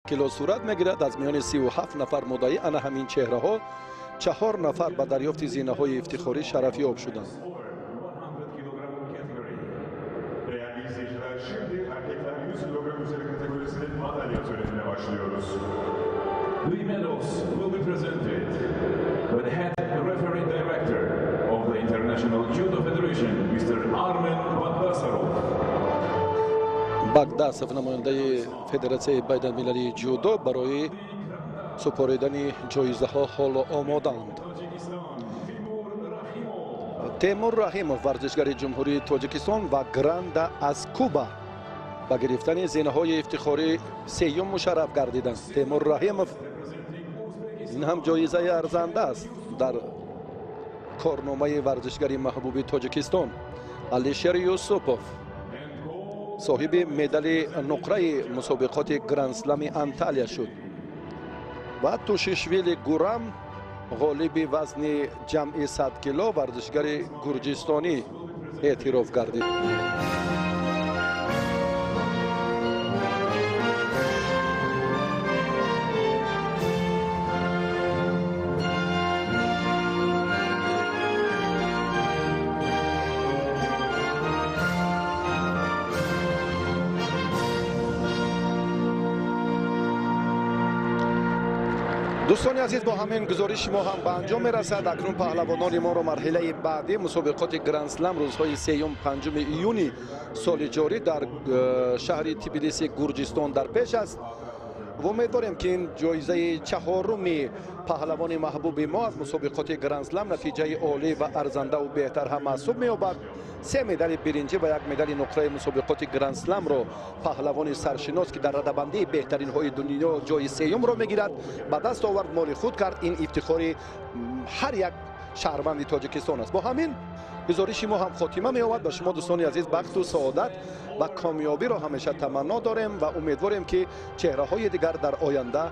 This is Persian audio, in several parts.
کیلو صورت میگیرد. از میان 37 نفر مدعی انا همین چهره ها 4 نفر به دریافت زینه های افتخاری شرفیاب شدند. Şimdi erkekler 100 kilogram üzeri kategorisinin madalya törenine başlıyoruz. The medals will be presented by the head referee director of the International Judo Federation, Mr. Armen Bagdasarov. Bagdasov نماینده فدراسیون بین‌المللی جودو برای سپردن جایزه ها حال آمادند. تیمور رحیموف ورزشگر جمهوری تاجیکستان و گراند از کوبا با گرفتن زینه های افتخاری سیوم مشرف گردیدند. تیمور رحیموف این هم جایزه ارزنده است در کارنامه ورزشگری محبوب تاجیکستان. علیشر یوسوپوف صاحب مدال نقره مسابقات گرند اسلم انتالیا شد و توشیشویلی گورام غالب وزن جمعی 100 کیلو ورزشگر گرجستانی اعتراف گردید. دوستان عزیز، با همین گزارش ما هم به انجام میرسد. اکنون پهلوانان ما را مرحله بعدی مسابقات گرند اسلم روزهای 3 و 5 ایونی سال جاری در شهر تبلیسی گرجستان در پیش است و امیدواریم که این جایزه چهارم پهلوان محبوب ما از مسابقات گرند اسلم نتیجه عالی و ارزنده و بهتر هم محسوب می‌یابد. 3 مدال برنجی و 1 مدال نقره مسابقات گرند اسلم را پهلوان سرشناس که در رده‌بندی بهترین های دنیا جای سوم را میگیرد به دست آورد، مال خود کرد. این افتخاری هر یک شهروند تاجیکستان است. با همین گزارش ما هم خاتمه می‌یابد. به شما دوستان عزیز بخت و سعادت و کامیابی را همیشه تمنا داریم و امیدواریم که چهره‌های دیگر در آینده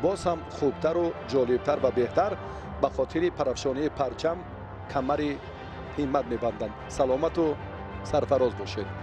باز هم خوبتر و جالبتر و بهتر به خاطر پرافشانی پرچم کمر همت می‌بندند. سلامت و سرفراز باشید.